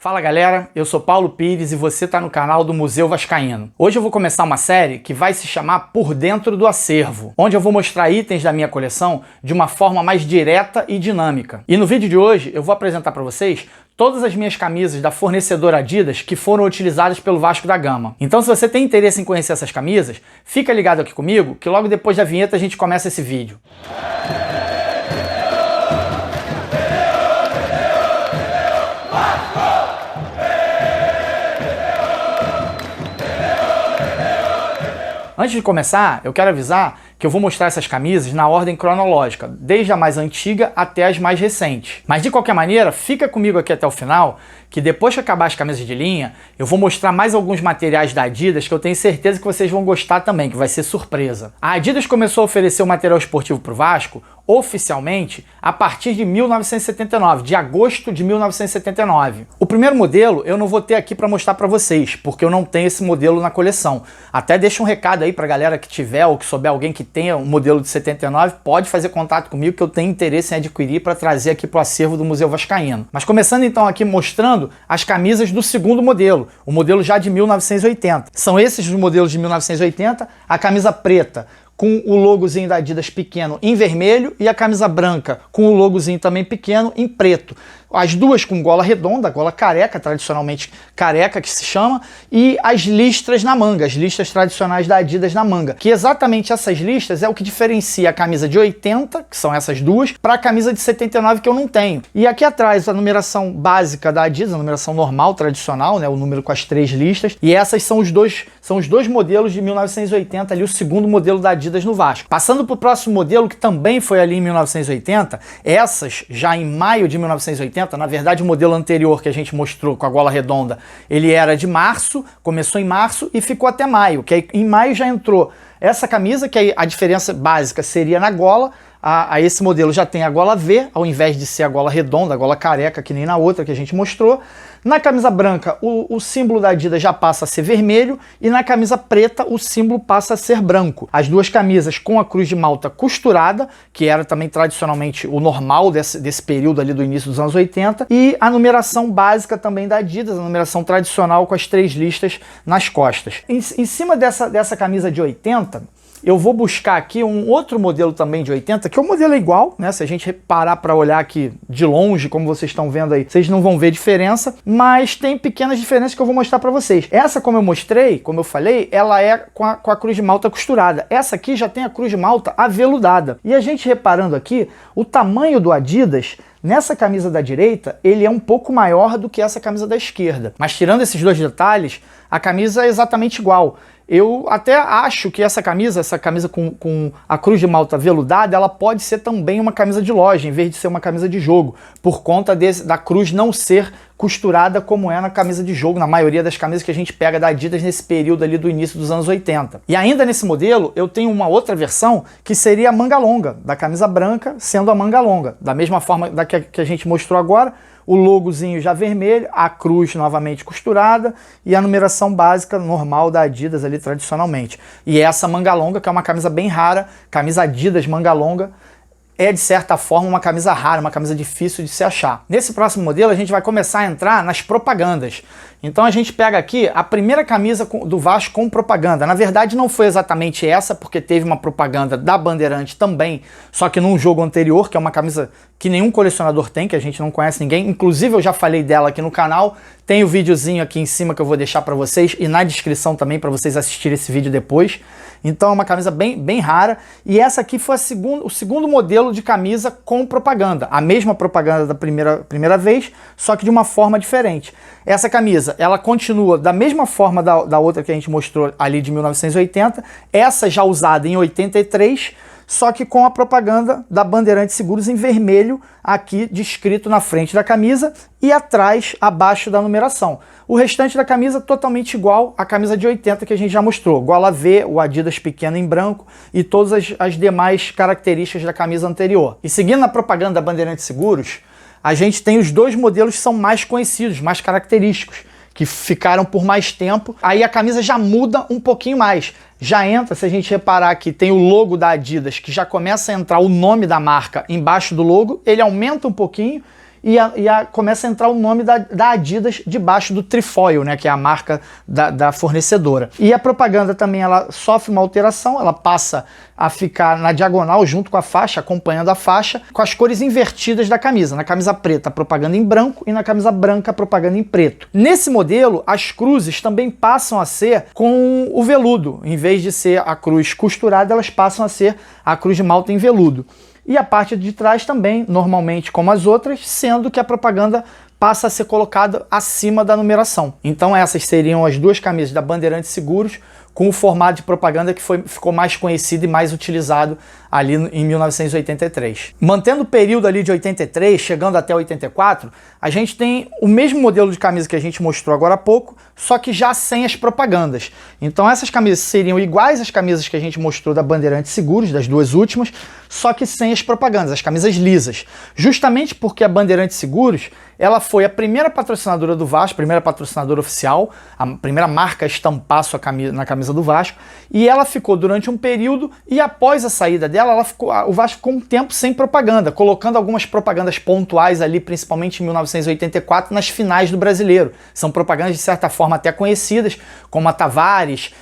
Fala galera, eu sou Paulo Pires e você está no canal do Museu Vascaíno. Hoje eu vou começar uma série que vai se chamar Por Dentro do Acervo, onde eu vou mostrar itens da minha coleção de uma forma mais direta e dinâmica. E no vídeo de hoje eu vou apresentar para vocês todas as minhas camisas da fornecedora Adidas que foram utilizadas pelo Vasco da Gama. Então se você tem interesse em conhecer essas camisas, fica ligado aqui comigo que logo depois da vinheta a gente começa esse vídeo. Antes de começar, eu quero avisar que eu vou mostrar essas camisas na ordem cronológica, desde a mais antiga até as mais recentes. Mas de qualquer maneira, fica comigo aqui até o final, que depois que acabar as camisas de linha, eu vou mostrar mais alguns materiais da Adidas que eu tenho certeza que vocês vão gostar também, que vai ser surpresa. A Adidas começou a oferecer o material esportivo para o Vasco oficialmente a partir de 1979, de agosto de 1979. O primeiro modelo eu não vou ter aqui para mostrar para vocês, porque eu não tenho esse modelo na coleção. Até deixa um recado aí para galera que tiver ou que souber alguém que tenha um modelo de 79, pode fazer contato comigo que eu tenho interesse em adquirir para trazer aqui para o acervo do Museu Vascaíno. Mas começando então aqui mostrando as camisas do segundo modelo, o modelo já de 1980. São esses os modelos de 1980, a camisa preta com o logozinho da Adidas pequeno em vermelho e a camisa branca com o logozinho também pequeno em preto. As duas com gola redonda, gola careca, tradicionalmente careca que se chama, e as listras na manga, as listras tradicionais da Adidas na manga, que exatamente essas listras é o que diferencia a camisa de 80, que são essas duas, para a camisa de 79 que eu não tenho. E aqui atrás a numeração básica da Adidas, a numeração normal, tradicional, né, o número com as 3 listas, e essas são os dois modelos de 1980, ali o segundo modelo da Adidas no Vasco. Passando para o próximo modelo, que também foi ali em 1980, essas já em maio de 1980, na verdade o modelo anterior que a gente mostrou com a gola redonda, ele era de março, começou em março e ficou até maio, que aí em maio já entrou essa camisa, que aí a diferença básica seria na gola. A esse modelo já tem a gola V, ao invés de ser a gola redonda, a gola careca, que nem na outra que a gente mostrou. Na camisa branca, o símbolo da Adidas já passa a ser vermelho e na camisa preta o símbolo passa a ser branco. As duas camisas com a cruz de malta costurada, que era também tradicionalmente o normal desse período ali do início dos anos 80, e a numeração básica também da Adidas, a numeração tradicional com as 3 listas nas costas. Em cima dessa camisa de 80, eu vou buscar aqui um outro modelo também de 80, que o modelo é igual, né? Se a gente parar para olhar aqui de longe, como vocês estão vendo aí, vocês não vão ver diferença, mas tem pequenas diferenças que eu vou mostrar para vocês. Essa, como eu mostrei, como eu falei, ela é com a cruz de malta costurada. Essa aqui já tem a cruz de malta aveludada. E a gente reparando aqui, o tamanho do Adidas nessa camisa da direita, ele é um pouco maior do que essa camisa da esquerda. Mas tirando esses dois detalhes, a camisa é exatamente igual. Eu até acho que essa camisa com a cruz de malta veludada, ela pode ser também uma camisa de loja, em vez de ser uma camisa de jogo, por conta da cruz não ser costurada como é na camisa de jogo, na maioria das camisas que a gente pega da Adidas nesse período ali do início dos anos 80. E ainda nesse modelo, eu tenho uma outra versão, que seria a manga longa, da camisa branca sendo a manga longa, da mesma forma que a gente mostrou agora, o logozinho já vermelho, a cruz novamente costurada e a numeração básica normal da Adidas ali tradicionalmente. E essa manga longa, que é uma camisa bem rara, camisa Adidas manga longa, é de certa forma uma camisa rara, uma camisa difícil de se achar. Nesse próximo modelo a gente vai começar a entrar nas propagandas. Então a gente pega aqui a primeira camisa do Vasco com propaganda. Na verdade não foi exatamente essa, porque teve uma propaganda da Bandeirante também, só que num jogo anterior, que é uma camisa que nenhum colecionador tem, que a gente não conhece ninguém. Inclusive eu já falei dela aqui no canal, tem o videozinho aqui em cima que eu vou deixar para vocês e na descrição também para vocês assistirem esse vídeo depois. Então é uma camisa bem rara, e essa aqui foi o segundo modelo de camisa com propaganda. A mesma propaganda da primeira vez, só que de uma forma diferente. Essa camisa, ela continua da mesma forma da outra que a gente mostrou ali de 1980, essa já usada em 83, só que com a propaganda da Bandeirante Seguros em vermelho, aqui descrito na frente da camisa e atrás, abaixo da numeração. O restante da camisa totalmente igual à camisa de 80 que a gente já mostrou. Gola V, o Adidas pequeno em branco e todas as demais características da camisa anterior. E seguindo a propaganda da Bandeirante Seguros, a gente tem os dois modelos que são mais conhecidos, mais característicos, que ficaram por mais tempo. Aí a camisa já muda um pouquinho mais. Já entra, se a gente reparar aqui, tem o logo da Adidas, que já começa a entrar o nome da marca embaixo do logo, ele aumenta um pouquinho começa a entrar o nome da Adidas debaixo do Trefoil, né, que é a marca da fornecedora. E a propaganda também ela sofre uma alteração, ela passa a ficar na diagonal junto com a faixa, acompanhando a faixa, com as cores invertidas da camisa. Na camisa preta, a propaganda em branco, e na camisa branca, a propaganda em preto. Nesse modelo, as cruzes também passam a ser com o veludo. Em vez de ser a cruz costurada, elas passam a ser a cruz de malta em veludo. E a parte de trás também, normalmente como as outras, sendo que a propaganda passa a ser colocada acima da numeração. Então essas seriam as duas camisas da Bandeirantes Seguros, com o formato de propaganda que ficou mais conhecido e mais utilizado ali em 1983. Mantendo o período ali de 83, chegando até 84, a gente tem o mesmo modelo de camisa que a gente mostrou agora há pouco, só que já sem as propagandas. Então essas camisas seriam iguais às camisas que a gente mostrou da Bandeirantes Seguros, das duas últimas, só que sem as propagandas, as camisas lisas. Justamente porque a Bandeirantes Seguros, ela foi a primeira patrocinadora do Vasco, primeira patrocinadora oficial, a primeira marca a estampar na camisa do Vasco, e ela ficou durante um período, e após a saída dela, o Vasco ficou um tempo sem propaganda, colocando algumas propagandas pontuais ali, principalmente em 1984, nas finais do Brasileiro. São propagandas de certa forma até conhecidas, como a Tavares,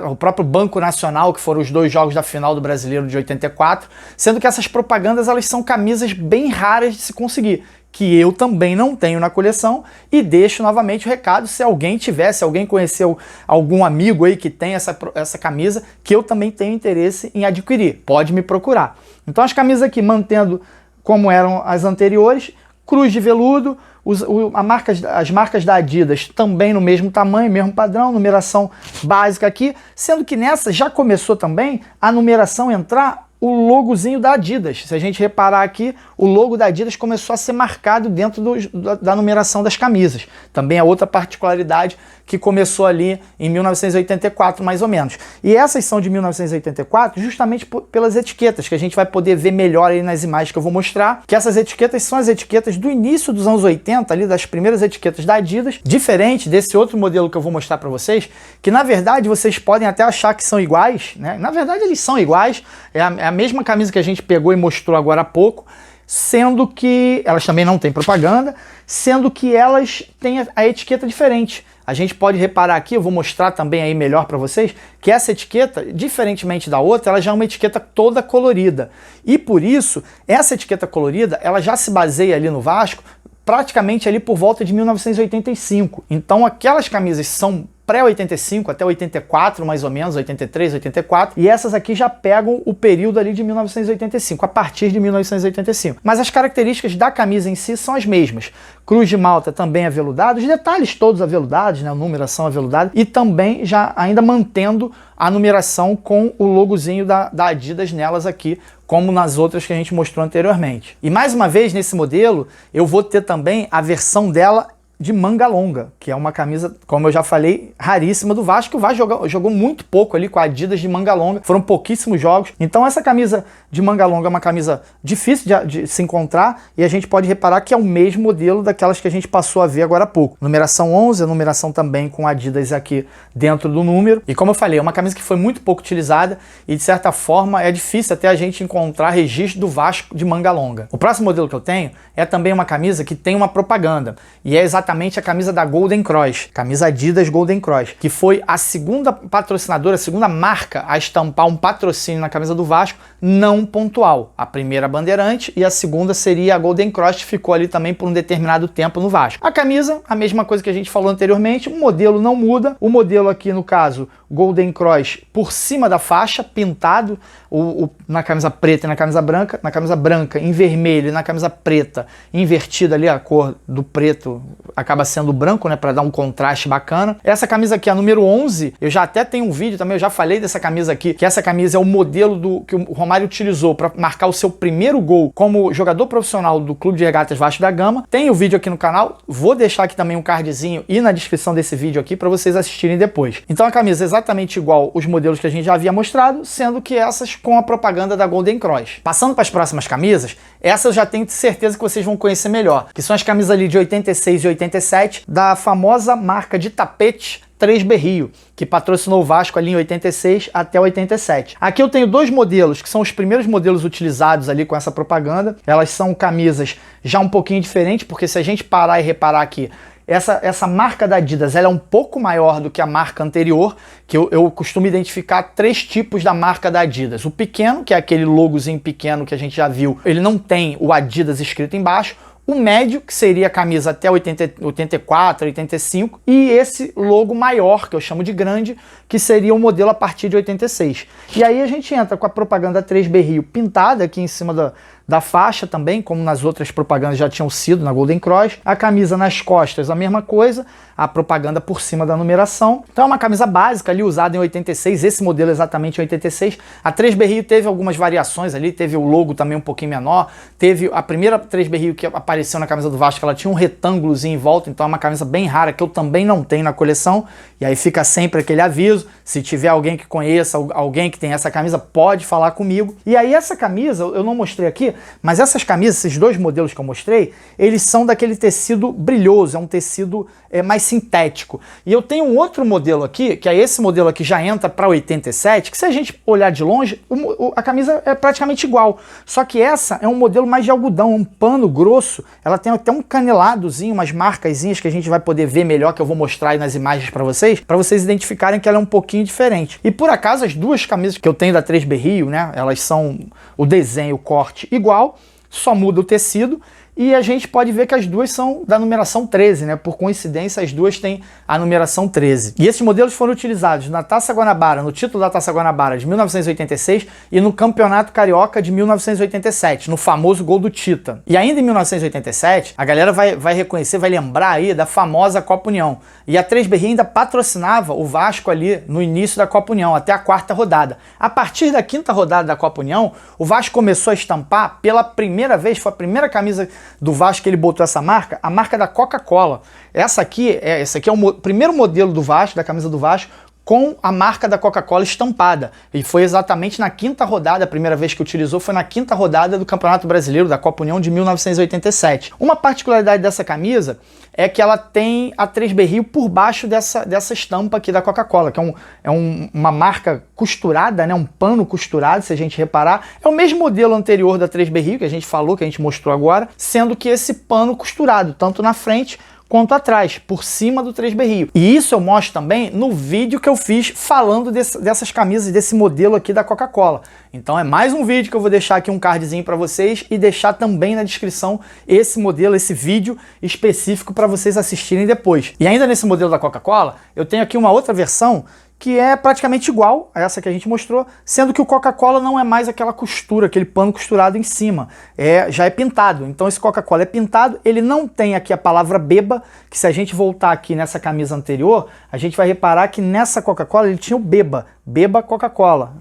o próprio Banco Nacional, que foram os dois jogos da final do Brasileiro de 84, sendo que essas propagandas elas são camisas bem raras de se conseguir, que eu também não tenho na coleção, e deixo novamente o recado, se alguém tiver, se alguém conheceu algum amigo aí que tem essa camisa, que eu também tenho interesse em adquirir, pode me procurar. Então as camisas aqui mantendo como eram as anteriores, cruz de veludo, as marcas da Adidas também no mesmo tamanho, mesmo padrão, numeração básica aqui, sendo que nessa já começou também a numeração entrar o logozinho da Adidas. Se a gente reparar aqui, o logo da Adidas começou a ser marcado dentro da numeração das camisas. Também é outra particularidade que começou ali em 1984, mais ou menos. E essas são de 1984 justamente pelas etiquetas, que a gente vai poder ver melhor aí nas imagens que eu vou mostrar, que essas etiquetas são as etiquetas do início dos anos 80, ali das primeiras etiquetas da Adidas, diferente desse outro modelo que eu vou mostrar para vocês, que na verdade vocês podem até achar que são iguais, né? Na verdade eles são iguais, é a mesma camisa que a gente pegou e mostrou agora há pouco, sendo que elas também não têm propaganda, sendo que elas têm a etiqueta diferente. A gente pode reparar aqui, eu vou mostrar também aí melhor para vocês, que essa etiqueta, diferentemente da outra, ela já é uma etiqueta toda colorida. E por isso, essa etiqueta colorida, ela já se baseia ali no Vasco, praticamente ali por volta de 1985. Então aquelas camisas são pré-85 até 84, mais ou menos, 83, 84, e essas aqui já pegam o período ali de 1985, a partir de 1985. Mas as características da camisa em si são as mesmas. Cruz de malta também aveludada, os detalhes todos aveludados, né, a numeração aveludada, e também já ainda mantendo a numeração com o logozinho da Adidas nelas aqui, como nas outras que a gente mostrou anteriormente. E mais uma vez, nesse modelo, eu vou ter também a versão dela de manga longa, que é uma camisa, como eu já falei, raríssima do Vasco. O Vasco jogou muito pouco ali com a Adidas de manga longa, foram pouquíssimos jogos. Então essa camisa de manga longa é uma camisa difícil de se encontrar, e a gente pode reparar que é o mesmo modelo daquelas que a gente passou a ver agora há pouco. Numeração 11, a numeração também com Adidas aqui dentro do número. E como eu falei, é uma camisa que foi muito pouco utilizada e de certa forma é difícil até a gente encontrar registro do Vasco de manga longa. O próximo modelo que eu tenho é também uma camisa que tem uma propaganda, e é exatamente a camisa da Golden Cross, camisa Adidas Golden Cross, que foi a segunda patrocinadora, a segunda marca a estampar um patrocínio na camisa do Vasco não pontual. A primeira a Bandeirante e a segunda seria a Golden Cross, que ficou ali também por um determinado tempo no Vasco. A camisa, a mesma coisa que a gente falou anteriormente, o modelo não muda, o modelo aqui no caso Golden Cross por cima da faixa, pintado, na camisa preta e na camisa branca em vermelho e na camisa preta invertida ali, a cor do preto acaba sendo branco, né, para dar um contraste bacana. Essa camisa aqui, a número 11, eu já até tenho um vídeo também, eu já falei dessa camisa aqui, que essa camisa é o modelo que o Romário utilizou para marcar o seu primeiro gol como jogador profissional do Clube de Regatas Vasco da Gama. Tem o vídeo aqui no canal, vou deixar aqui também um cardzinho e na descrição desse vídeo aqui para vocês assistirem depois. Então a camisa é exatamente igual os modelos que a gente já havia mostrado, sendo que essas com a propaganda da Golden Cross. Passando para as próximas camisas, essa eu já tenho certeza que vocês vão conhecer melhor, que são as camisas ali de 86 e 87, 87, da famosa marca de tapete 3B Rio, que patrocinou o Vasco ali em 86 até 87. Aqui eu tenho dois modelos, que são os primeiros modelos utilizados ali com essa propaganda. Elas são camisas já um pouquinho diferentes, porque se a gente parar e reparar aqui, essa marca da Adidas ela é um pouco maior do que a marca anterior, que eu costumo identificar três tipos da marca da Adidas. O pequeno, que é aquele logozinho pequeno que a gente já viu, ele não tem o Adidas escrito embaixo. O médio, que seria a camisa até 84, 85, e esse logo maior, que eu chamo de grande, que seria o modelo a partir de 86. E aí a gente entra com a propaganda 3B Rio pintada aqui em cima da faixa também, como nas outras propagandas já tinham sido na Golden Cross. A camisa nas costas, a mesma coisa, a propaganda por cima da numeração. Então é uma camisa básica ali, usada em 86, esse modelo exatamente em 86. A 3B Rio teve algumas variações ali, teve o logo também um pouquinho menor, teve a primeira 3B Rio que apareceu na camisa do Vasco, ela tinha um retângulozinho em volta, então é uma camisa bem rara, que eu também não tenho na coleção, e aí fica sempre aquele aviso, se tiver alguém que conheça, alguém que tem essa camisa, pode falar comigo. E aí essa camisa, eu não mostrei aqui, mas essas camisas, esses dois modelos que eu mostrei, eles são daquele tecido brilhoso, é um tecido mais sintético. E eu tenho um outro modelo aqui, que é esse modelo aqui, já entra para 87, que se a gente olhar de longe, a camisa é praticamente igual. Só que essa é um modelo mais de algodão, um pano grosso, ela tem até um caneladozinho, umas marcazinhas que a gente vai poder ver melhor, que eu vou mostrar aí nas imagens para vocês identificarem que ela é um pouquinho diferente. E por acaso as duas camisas que eu tenho da 3B Rio, né, elas são o desenho, o corte igual, só muda o tecido. E a gente pode ver que as duas são da numeração 13, né? Por coincidência, as duas têm a numeração 13. E esses modelos foram utilizados na Taça Guanabara, no título da Taça Guanabara de 1986 e no Campeonato Carioca de 1987, no famoso gol do Tita. E ainda em 1987, a galera vai reconhecer, vai lembrar aí da famosa Copa União. E a 3B Rio ainda patrocinava o Vasco ali no início da Copa União, até a quarta rodada. A partir da quinta rodada da Copa União, o Vasco começou a estampar pela primeira vez, foi a primeira camisa do Vasco que ele botou essa marca, a marca da Coca-Cola. Esse aqui é o primeiro modelo do Vasco, da camisa do Vasco, com a marca da Coca-Cola estampada. E foi exatamente na quinta rodada, a primeira vez que utilizou foi na quinta rodada do Campeonato Brasileiro, da Copa União de 1987. Uma particularidade dessa camisa é que ela tem a 3B Rio por baixo dessa estampa aqui da Coca-Cola, que é uma marca costurada, né, um pano costurado, se a gente reparar. É o mesmo modelo anterior da 3B Rio, que a gente falou, que a gente mostrou agora, sendo que esse pano costurado, tanto na frente quanto atrás, por cima do 3B Rio. E isso eu mostro também no vídeo que eu fiz falando dessas camisas, desse modelo aqui da Coca-Cola. Então é mais um vídeo que eu vou deixar aqui um cardzinho para vocês e deixar também na descrição esse modelo, esse vídeo específico para vocês assistirem depois. E ainda nesse modelo da Coca-Cola, eu tenho aqui uma outra versão que é praticamente igual a essa que a gente mostrou, sendo que o Coca-Cola não é mais aquela costura, aquele pano costurado em cima, já é pintado. Então esse Coca-Cola é pintado, ele não tem aqui a palavra beba, que se a gente voltar aqui nessa camisa anterior, a gente vai reparar que nessa Coca-Cola ele tinha o beba Coca-Cola,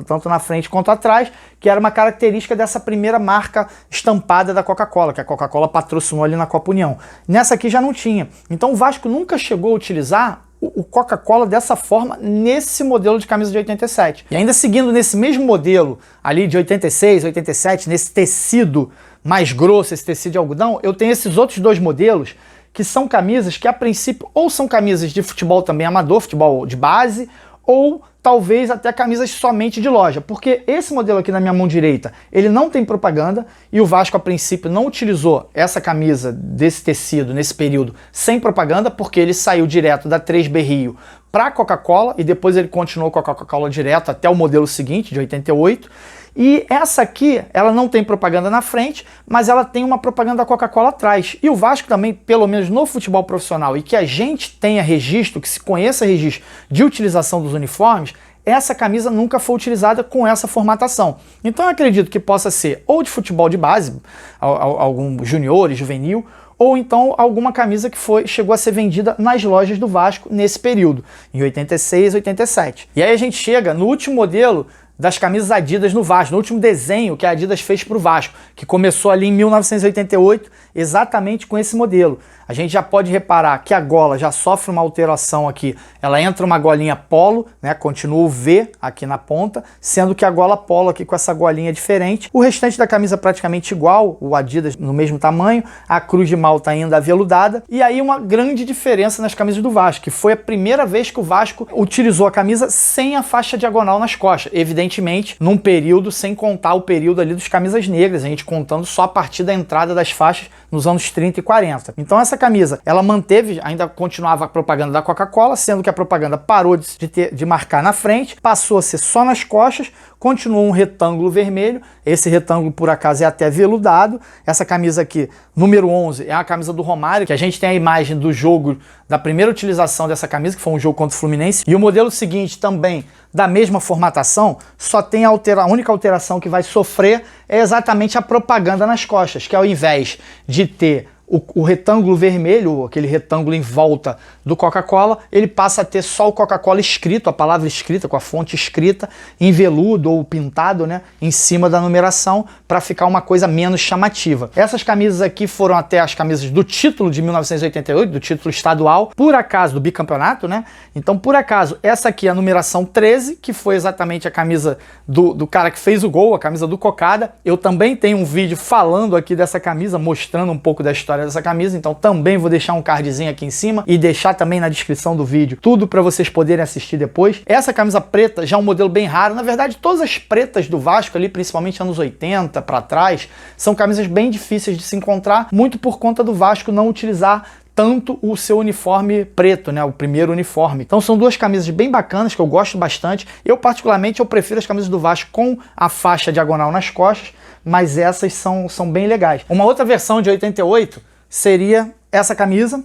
tanto na frente quanto atrás, que era uma característica dessa primeira marca estampada da Coca-Cola, que a Coca-Cola patrocinou ali na Copa União. Nessa aqui já não tinha. Então o Vasco nunca chegou a utilizar o Coca-Cola dessa forma nesse modelo de camisa de 87. E ainda seguindo nesse mesmo modelo ali de 86, 87, nesse tecido mais grosso, esse tecido de algodão, eu tenho esses outros dois modelos que são camisas que a princípio ou são camisas de futebol também amador, futebol de base, ou talvez até camisas somente de loja, porque esse modelo aqui na minha mão direita, ele não tem propaganda e o Vasco a princípio não utilizou essa camisa desse tecido nesse período sem propaganda, porque ele saiu direto da 3B Rio para a Coca-Cola e depois ele continuou com a Coca-Cola direto até o modelo seguinte, de 88. E essa aqui, ela não tem propaganda na frente, mas ela tem uma propaganda da Coca-Cola atrás. E o Vasco também, pelo menos no futebol profissional, e que a gente tenha registro, que se conheça registro de utilização dos uniformes, essa camisa nunca foi utilizada com essa formatação. Então eu acredito que possa ser ou de futebol de base, algum juniores, juvenil, ou então alguma camisa que chegou a ser vendida nas lojas do Vasco nesse período, em 86, 87. E aí a gente chega no último modelo das camisas Adidas no Vasco, no último desenho que a Adidas fez para o Vasco, que começou ali em 1988, exatamente com esse modelo. a gente já pode reparar que a gola já sofre uma alteração aqui. Ela entra uma golinha polo, né? Continua o V aqui na ponta, sendo que a gola polo aqui com essa golinha diferente. O restante da camisa praticamente igual, o Adidas no mesmo tamanho, a cruz de malta ainda aveludada. E aí uma grande diferença nas camisas do Vasco, que foi a primeira vez que o Vasco utilizou a camisa sem a faixa diagonal nas costas. Evidentemente, num período, sem contar o período ali dos camisas negras, a gente contando só a partir da entrada das faixas nos anos 30 e 40. Então essa camisa, ela manteve, ainda continuava a propaganda da Coca-Cola, sendo que a propaganda parou de marcar na frente, passou a ser só nas costas, continuou um retângulo vermelho, esse retângulo por acaso é até veludado. Essa camisa aqui, número 11, é a camisa do Romário, que a gente tem a imagem do jogo, da primeira utilização dessa camisa, que foi um jogo contra o Fluminense. E o modelo seguinte também, da mesma formatação, só tem a única alteração que vai sofrer é exatamente a propaganda nas costas, que ao invés de ter o retângulo vermelho, aquele retângulo em volta do Coca-Cola, ele passa a ter só o Coca-Cola escrito, a palavra escrita, com a fonte escrita, em veludo ou pintado, né, em cima da numeração, para ficar uma coisa menos chamativa. Essas camisas aqui foram até as camisas do título de 1988, do título estadual, por acaso, do bicampeonato, né? Então, por acaso, essa aqui é a numeração 13, que foi exatamente a camisa do cara que fez o gol, a camisa do Cocada. Eu também tenho um vídeo falando aqui dessa camisa, mostrando um pouco da história dessa camisa, então também vou deixar um cardzinho aqui em cima e deixar também na descrição do vídeo tudo para vocês poderem assistir depois. Essa camisa preta já é um modelo bem raro, na verdade todas as pretas do Vasco ali, principalmente anos 80 para trás, são camisas bem difíceis de se encontrar, muito por conta do Vasco não utilizar tanto o seu uniforme preto, né, o primeiro uniforme. Então são duas camisas bem bacanas que eu gosto bastante. Eu particularmente prefiro as camisas do Vasco com a faixa diagonal nas costas, mas essas são bem legais. Uma outra versão de 88 seria essa camisa,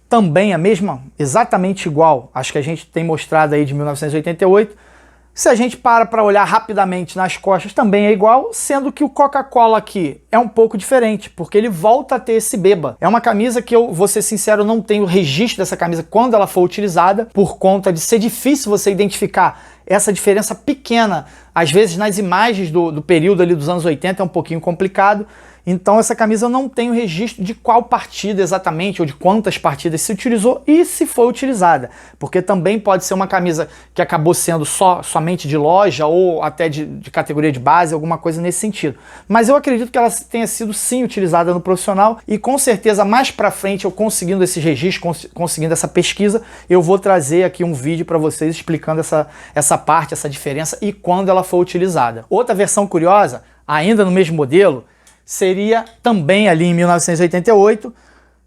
também a mesma, exatamente igual às que a gente tem mostrado aí de 1988. Se a gente para olhar rapidamente nas costas, também é igual, sendo que o Coca-Cola aqui é um pouco diferente, porque ele volta a ter esse beba. É uma camisa que eu, vou ser sincero, não tenho registro dessa camisa quando ela for utilizada, por conta de ser difícil você identificar essa diferença pequena. Às vezes nas imagens do período ali dos anos 80 é um pouquinho complicado. Então essa camisa eu não tenho registro de qual partida exatamente, ou de quantas partidas se utilizou e se foi utilizada. Porque também pode ser uma camisa que acabou sendo somente de loja ou até de categoria de base, alguma coisa nesse sentido. Mas eu acredito que ela tenha sido sim utilizada no profissional e com certeza mais pra frente, eu conseguindo esse registro, conseguindo essa pesquisa, eu vou trazer aqui um vídeo para vocês explicando essa parte, essa diferença e quando ela foi utilizada. Outra versão curiosa, ainda no mesmo modelo, seria também ali em 1988,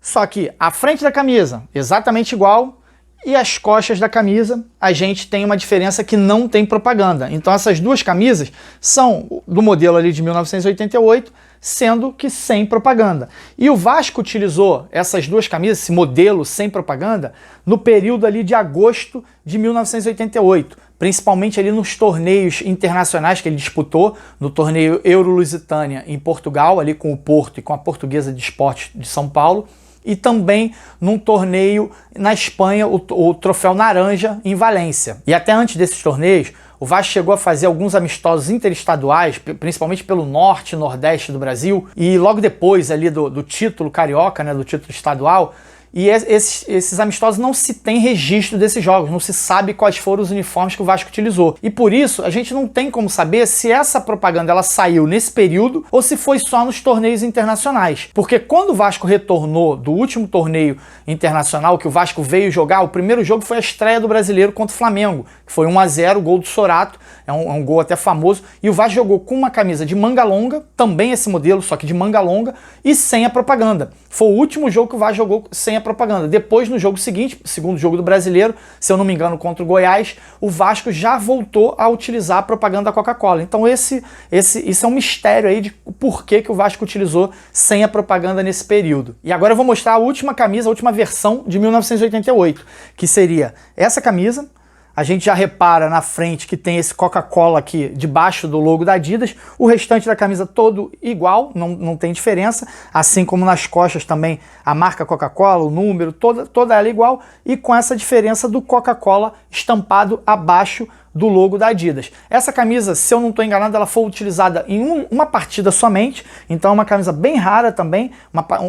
só que a frente da camisa exatamente igual e as costas da camisa a gente tem uma diferença que não tem propaganda. Então essas duas camisas são do modelo ali de 1988, sendo que sem propaganda. E o Vasco utilizou essas duas camisas, esse modelo sem propaganda, no período ali de agosto de 1988, principalmente ali nos torneios internacionais que ele disputou, no torneio Euro-Lusitânia em Portugal, ali com o Porto e com a Portuguesa de Esportes de São Paulo, e também num torneio na Espanha, o Troféu Naranja, em Valência. E até antes desses torneios, o Vasco chegou a fazer alguns amistosos interestaduais, principalmente pelo norte e nordeste do Brasil, e logo depois ali do título carioca, né, do título estadual, e esses amistosos não se tem registro desses jogos, não se sabe quais foram os uniformes que o Vasco utilizou. E por isso, a gente não tem como saber se essa propaganda ela saiu nesse período ou se foi só nos torneios internacionais. Porque quando o Vasco retornou do último torneio internacional que o Vasco veio jogar, o primeiro jogo foi a estreia do Brasileiro contra o Flamengo, que foi 1-0, gol do Sorato, é um gol até famoso, e o Vasco jogou com uma camisa de manga longa, também esse modelo, só que de manga longa, e sem a propaganda. Foi o último jogo que o Vasco jogou sem a propaganda. Depois, no jogo seguinte, segundo jogo do Brasileiro, se eu não me engano, contra o Goiás, o Vasco já voltou a utilizar a propaganda da Coca-Cola. Então isso é um mistério aí de por que o Vasco utilizou sem a propaganda nesse período. E agora eu vou mostrar a última camisa, a última versão de 1988, que seria essa camisa. A gente já repara na frente que tem esse Coca-Cola aqui debaixo do logo da Adidas, o restante da camisa todo igual, não tem diferença, assim como nas costas também a marca Coca-Cola, o número, toda ela igual, e com essa diferença do Coca-Cola estampado abaixo do logo da Adidas. Essa camisa, se eu não estou enganado, ela foi utilizada em uma partida somente, então é uma camisa bem rara também,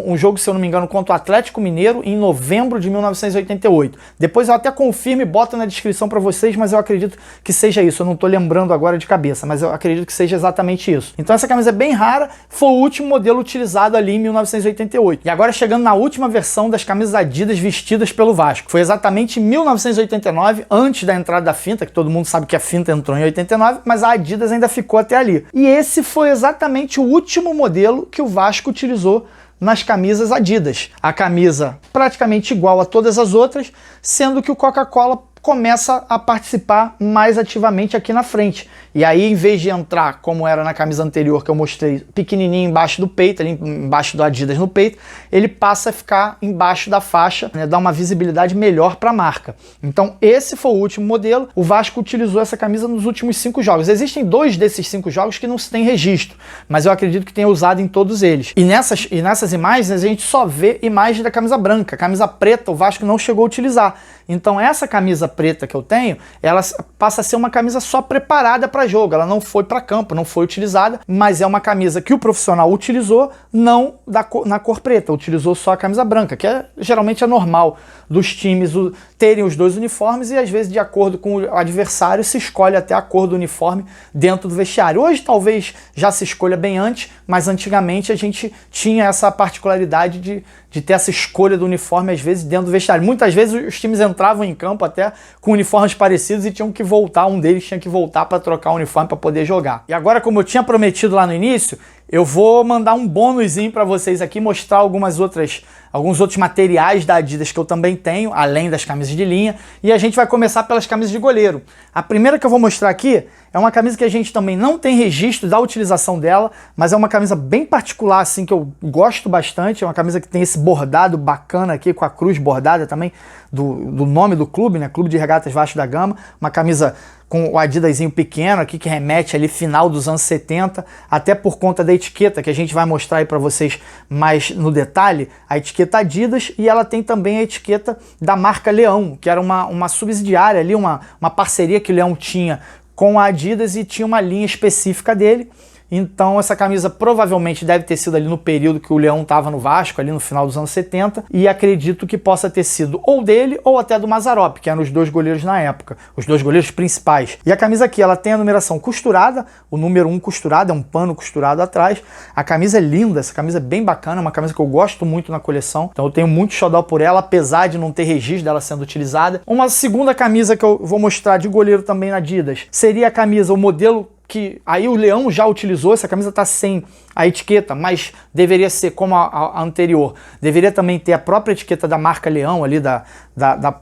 um jogo, se eu não me engano, contra o Atlético Mineiro em novembro de 1988. Depois eu até confirmo e boto na descrição para vocês, mas eu acredito que seja isso, eu não estou lembrando agora de cabeça, mas eu acredito que seja exatamente isso. Então essa camisa é bem rara, foi o último modelo utilizado ali em 1988. E agora chegando na última versão das camisas Adidas vestidas pelo Vasco. Foi exatamente em 1989, antes da entrada da finta, que todo mundo sabe que a finta entrou em 89, mas a Adidas ainda ficou até ali. E esse foi exatamente o último modelo que o Vasco utilizou nas camisas Adidas. A camisa praticamente igual a todas as outras, sendo que o Coca-Cola começa a participar mais ativamente aqui na frente. E aí, em vez de entrar, como era na camisa anterior que eu mostrei, pequenininho embaixo do peito, ali embaixo do Adidas no peito, ele passa a ficar embaixo da faixa, né, dá uma visibilidade melhor para a marca. Então, esse foi o último modelo. O Vasco utilizou essa camisa nos últimos 5 jogos. Existem 2 desses 5 jogos que não se tem registro, mas eu acredito que tenha usado em todos eles. E nessas imagens, a gente só vê imagem da camisa branca. A camisa preta, o Vasco não chegou a utilizar. Então, essa camisa preta que eu tenho, ela passa a ser uma camisa só preparada para jogo, ela não foi para campo, não foi utilizada, mas é uma camisa que o profissional utilizou, não na cor preta, utilizou só a camisa branca, que geralmente é normal dos times terem os 2 uniformes e às vezes de acordo com o adversário se escolhe até a cor do uniforme dentro do vestiário. Hoje talvez já se escolha bem antes, mas antigamente a gente tinha essa particularidade de ter essa escolha do uniforme às vezes dentro do vestiário. Muitas vezes os times entravam em campo até com uniformes parecidos e tinham que voltar, um deles tinha que voltar para trocar o uniforme para poder jogar. E agora, como eu tinha prometido lá no início, eu vou mandar um bônusinho para vocês aqui, mostrar alguns outros materiais da Adidas que eu também tenho, além das camisas de linha, e a gente vai começar pelas camisas de goleiro. A primeira que eu vou mostrar aqui é uma camisa que a gente também não tem registro da utilização dela, mas é uma camisa bem particular, assim, que eu gosto bastante. É uma camisa que tem esse bordado bacana aqui, com a cruz bordada também do nome do clube, né? Clube de Regatas Vasco da Gama. Uma camisa com o Adidasinho pequeno aqui, que remete ali final dos anos 70, até por conta da etiqueta, que a gente vai mostrar aí para vocês mais no detalhe, a etiqueta Adidas, e ela tem também a etiqueta da marca Leão, que era uma subsidiária ali, uma parceria que o Leão tinha com a Adidas e tinha uma linha específica dele. Então essa camisa provavelmente deve ter sido ali no período que o Leão estava no Vasco, ali no final dos anos 70, e acredito que possa ter sido ou dele ou até do Mazzaropi, que eram os 2 goleiros na época, os 2 goleiros principais. E a camisa aqui, ela tem a numeração costurada, o número 1 costurado, é um pano costurado atrás. A camisa é linda, essa camisa é bem bacana, é uma camisa que eu gosto muito na coleção, então eu tenho muito xodó por ela, apesar de não ter registro dela sendo utilizada. Uma segunda camisa que eu vou mostrar de goleiro também na Adidas seria a camisa, o modelo que aí o Leão já utilizou. Essa camisa está sem a etiqueta, mas deveria ser como a anterior. Deveria também ter a própria etiqueta da marca Leão ali,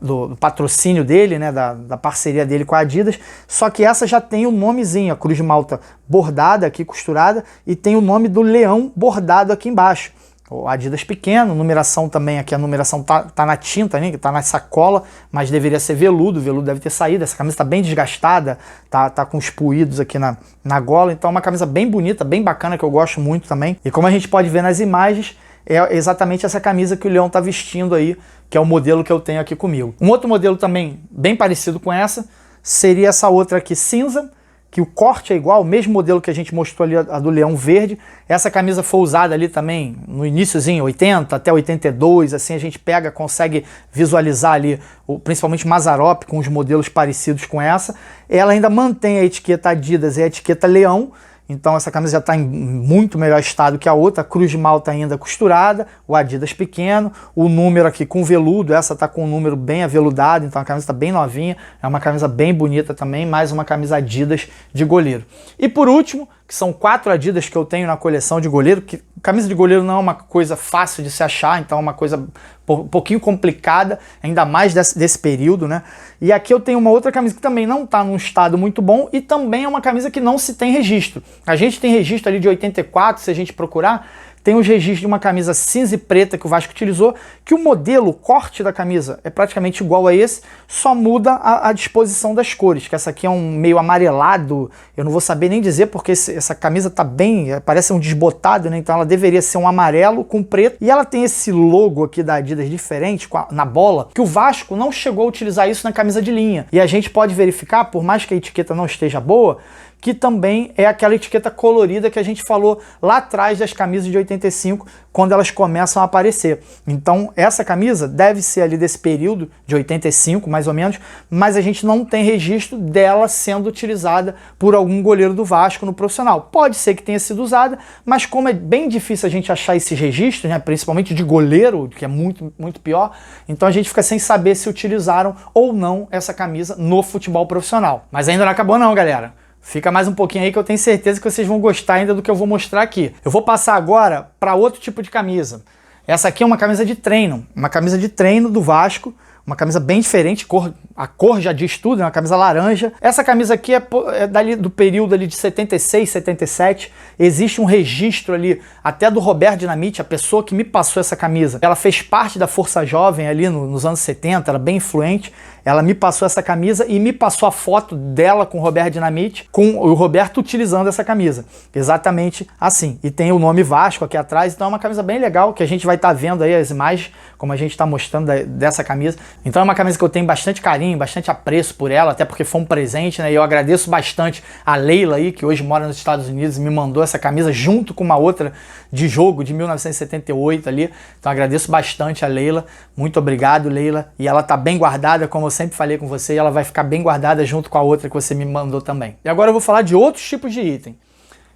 do patrocínio dele, né, da parceria dele com a Adidas. Só que essa já tem o nomezinho, a cruz de malta bordada aqui, costurada, e tem o nome do Leão bordado aqui embaixo. O Adidas pequeno, numeração também aqui, a numeração tá na tinta, né, que tá na sacola, mas deveria ser veludo, o veludo deve ter saído. Essa camisa tá bem desgastada, tá com os puídos aqui na gola, então é uma camisa bem bonita, bem bacana, que eu gosto muito também. E como a gente pode ver nas imagens, é exatamente essa camisa que o Leão tá vestindo aí, que é o modelo que eu tenho aqui comigo. Um outro modelo também bem parecido com essa, seria essa outra aqui cinza, que o corte é igual, o mesmo modelo que a gente mostrou ali, a do Leão verde. Essa camisa foi usada ali também no iniciozinho, 80 até 82, assim a gente consegue visualizar ali, principalmente Mazzaropi com os modelos parecidos com essa. Ela ainda mantém a etiqueta Adidas e a etiqueta Leão, então essa camisa já está em muito melhor estado que a outra. A cruz de malta ainda costurada, o Adidas pequeno, o número aqui com veludo, essa está com um número bem aveludado, então a camisa está bem novinha, é uma camisa bem bonita também, mais uma camisa Adidas de goleiro. E por último, que são 4 Adidas que eu tenho na coleção de goleiro, que camisa de goleiro não é uma coisa fácil de se achar, então é uma coisa um pouquinho complicada, ainda mais desse período, né? E aqui eu tenho uma outra camisa que também não está num estado muito bom e também é uma camisa que não se tem registro. A gente tem registro ali de 84, se a gente procurar, tem os registros de uma camisa cinza e preta que o Vasco utilizou, que o modelo, o corte da camisa é praticamente igual a esse, só muda a disposição das cores, que essa aqui é um meio amarelado, eu não vou saber nem dizer porque essa camisa tá bem, parece um desbotado, né? Então ela deveria ser um amarelo com preto, e ela tem esse logo aqui da Adidas diferente na bola, que o Vasco não chegou a utilizar isso na camisa de linha, e a gente pode verificar, por mais que a etiqueta não esteja boa, que também é aquela etiqueta colorida que a gente falou lá atrás das camisas de 85, quando elas começam a aparecer. Então essa camisa deve ser ali desse período, de 85 mais ou menos, mas a gente não tem registro dela sendo utilizada por algum goleiro do Vasco no profissional. Pode ser que tenha sido usada, mas como é bem difícil a gente achar esses registros, né, principalmente de goleiro, que é muito, muito pior, então a gente fica sem saber se utilizaram ou não essa camisa no futebol profissional. Mas ainda não acabou não, galera. Fica mais um pouquinho aí que eu tenho certeza que vocês vão gostar ainda do que eu vou mostrar aqui. Eu vou passar agora para outro tipo de camisa. Essa aqui é uma camisa de treino, do Vasco, uma camisa bem diferente, a cor já diz tudo, é uma camisa laranja. Essa camisa aqui é dali, do período ali de 76, 77, existe um registro ali, até do Roberto Dinamite, a pessoa que me passou essa camisa. Ela fez parte da Força Jovem ali nos anos 70, ela é bem influente. Ela me passou essa camisa e me passou a foto dela com o Roberto Dinamite, com o Roberto utilizando essa camisa. Exatamente assim. E tem o nome Vasco aqui atrás, então é uma camisa bem legal, que a gente vai estar vendo aí as imagens, como a gente está mostrando dessa camisa. Então é uma camisa que eu tenho bastante carinho, bastante apreço por ela, até porque foi um presente, né? E eu agradeço bastante a Leila aí, que hoje mora nos Estados Unidos, e me mandou essa camisa junto com uma outra de jogo de 1978 ali. Então agradeço bastante a Leila. Muito obrigado, Leila. E ela tá bem guardada, como eu sempre falei com você, e ela vai ficar bem guardada junto com a outra que você me mandou também. E agora eu vou falar de outros tipos de item.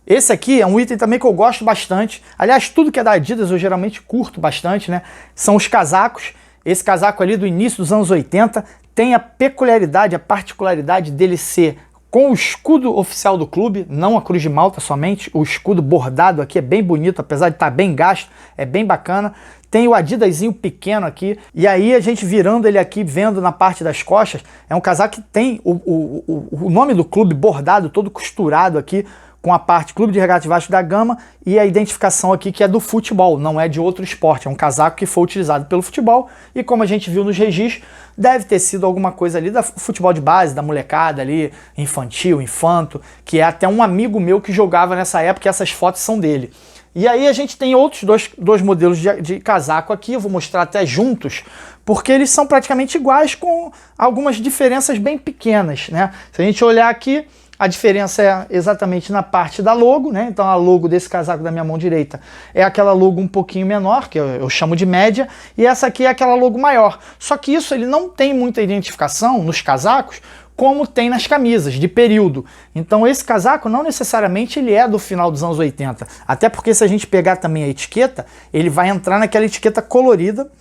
Esse aqui é um item também que eu gosto bastante. Aliás, tudo que é da Adidas eu geralmente curto bastante, né? São os casacos. Esse casaco ali do início dos anos 80 tem a peculiaridade, a particularidade dele ser com o escudo oficial do clube, não a Cruz de Malta somente, o escudo bordado aqui é bem bonito, apesar de estar bem gasto, é bem bacana. Tem o Adidasinho pequeno aqui, e aí a gente virando ele aqui, vendo na parte das costas, é um casaco que tem o nome do clube bordado, todo costurado aqui, com a parte Clube de Regatas Vasco da Gama e a identificação aqui que é do futebol, não é de outro esporte, é um casaco que foi utilizado pelo futebol e como a gente viu nos registros, deve ter sido alguma coisa ali da futebol de base, da molecada ali, infantil, infanto, que é até um amigo meu que jogava nessa época e essas fotos são dele. E aí a gente tem outros dois modelos de casaco aqui, eu vou mostrar até juntos, porque eles são praticamente iguais com algumas diferenças bem pequenas, né? Se a gente olhar aqui, a diferença é exatamente na parte da logo, né? Então a logo desse casaco da minha mão direita é aquela logo um pouquinho menor, que eu chamo de média, e essa aqui é aquela logo maior. Só que isso ele não tem muita identificação nos casacos, como tem nas camisas, de período. Então esse casaco não necessariamente ele é do final dos anos 80, até porque se a gente pegar também a etiqueta, ele vai entrar naquela etiqueta colorida,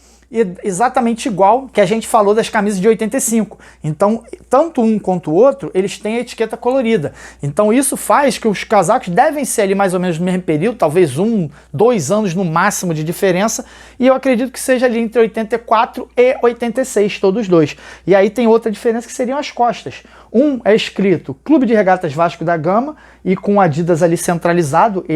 exatamente igual que a gente falou das camisas de 85. Então, tanto um quanto o outro, eles têm a etiqueta colorida. Então isso faz que os casacos devem ser ali mais ou menos no mesmo período, talvez 2 anos no máximo de diferença, e eu acredito que seja ali entre 84 e 86, todos dois. E aí tem outra diferença que seriam as costas. Um é escrito Clube de Regatas Vasco da Gama e com Adidas ali centralizado,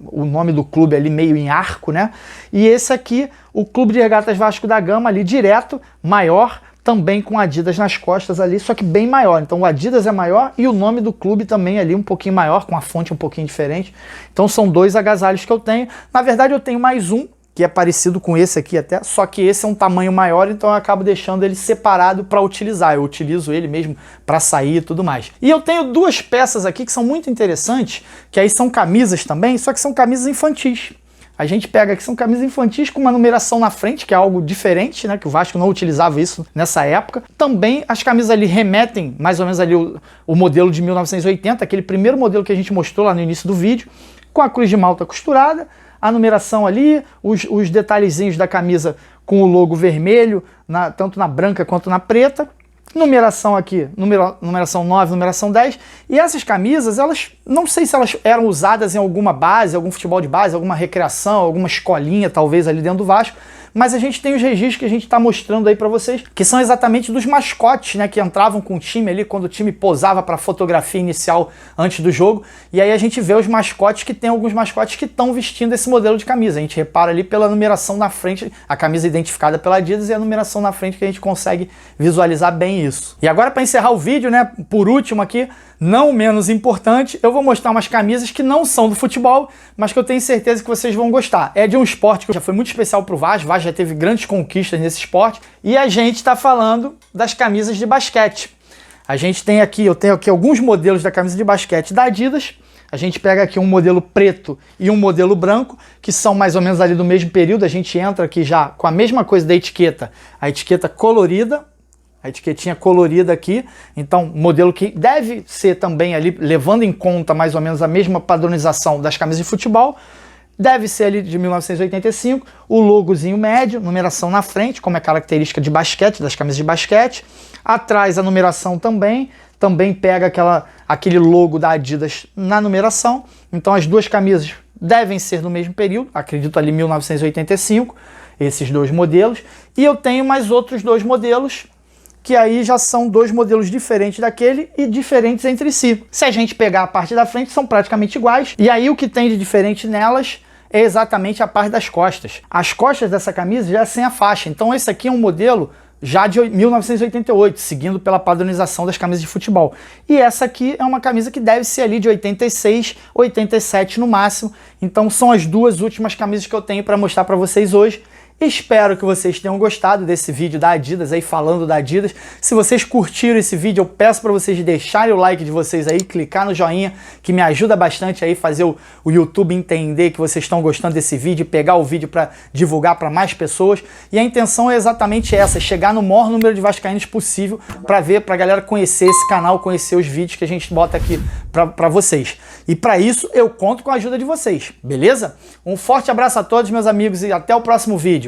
o nome do clube ali meio em arco, né? E esse aqui, o Clube de Regatas Vasco da Gama ali direto, maior, também com Adidas nas costas ali, só que bem maior. Então o Adidas é maior e o nome do clube também ali um pouquinho maior, com a fonte um pouquinho diferente. Então são 2 agasalhos que eu tenho. Na verdade eu tenho mais um, que é parecido com esse aqui até, só que esse é um tamanho maior, então eu acabo deixando ele separado para utilizar. Eu utilizo ele mesmo para sair e tudo mais. E eu tenho 2 peças aqui que são muito interessantes, que aí são camisas também, só que são camisas infantis. A gente pega aqui, são camisas infantis com uma numeração na frente, que é algo diferente, né? Que o Vasco não utilizava isso nessa época. Também as camisas ali remetem mais ou menos ali o modelo de 1980, aquele primeiro modelo que a gente mostrou lá no início do vídeo, com a Cruz de Malta costurada, a numeração ali, os detalhezinhos da camisa com o logo vermelho, tanto na branca quanto na preta. Numeração aqui, numeração 9, numeração 10. E essas camisas, elas não sei se elas eram usadas em alguma base, algum futebol de base, alguma recreação, alguma escolinha talvez ali dentro do Vasco, mas a gente tem os registros que a gente está mostrando aí para vocês, que são exatamente dos mascotes, né, que entravam com o time ali quando o time posava para fotografia inicial antes do jogo, e aí a gente vê os mascotes, que tem alguns mascotes que estão vestindo esse modelo de camisa. A gente repara ali pela numeração na frente, a camisa identificada pela Adidas e a numeração na frente, que a gente consegue visualizar bem isso. E agora, para encerrar o vídeo, né, por último aqui, não menos importante, eu vou mostrar umas camisas que não são do futebol, mas que eu tenho certeza que vocês vão gostar. É de um esporte que já foi muito especial para o Vaz já teve grandes conquistas nesse esporte, e a gente está falando das camisas de basquete. A gente tem aqui, eu tenho aqui alguns modelos da camisa de basquete da Adidas. A gente pega aqui um modelo preto e um modelo branco, que são mais ou menos ali do mesmo período. A gente entra aqui já com a mesma coisa da etiqueta, a etiqueta colorida, a etiquetinha colorida aqui. Então, modelo que deve ser também ali, levando em conta mais ou menos a mesma padronização das camisas de futebol. Deve ser ali de 1985, o logozinho médio, numeração na frente, como é característica de basquete, das camisas de basquete. Atrás a numeração também pega aquele logo da Adidas na numeração. Então as duas camisas devem ser no mesmo período, acredito ali 1985, esses dois modelos. E eu tenho mais outros dois modelos, que aí já são dois modelos diferentes daquele e diferentes entre si. Se a gente pegar a parte da frente, são praticamente iguais. E aí o que tem de diferente nelas é exatamente a parte das costas. As costas dessa camisa já é sem a faixa. Então esse aqui é um modelo já de 1988, seguindo pela padronização das camisas de futebol. E essa aqui é uma camisa que deve ser ali de 86, 87 no máximo. Então são as duas últimas camisas que eu tenho para mostrar para vocês hoje. Espero que vocês tenham gostado desse vídeo da Adidas aí, falando da Adidas. Se vocês curtiram esse vídeo, eu peço para vocês deixarem o like de vocês aí, clicar no joinha, que me ajuda bastante aí fazer o YouTube entender que vocês estão gostando desse vídeo, pegar o vídeo para divulgar para mais pessoas. E a intenção é exatamente essa, chegar no maior número de vascaínos possível para a galera conhecer esse canal, conhecer os vídeos que a gente bota aqui para vocês. E para isso eu conto com a ajuda de vocês, beleza? Um forte abraço a todos, meus amigos, e até o próximo vídeo.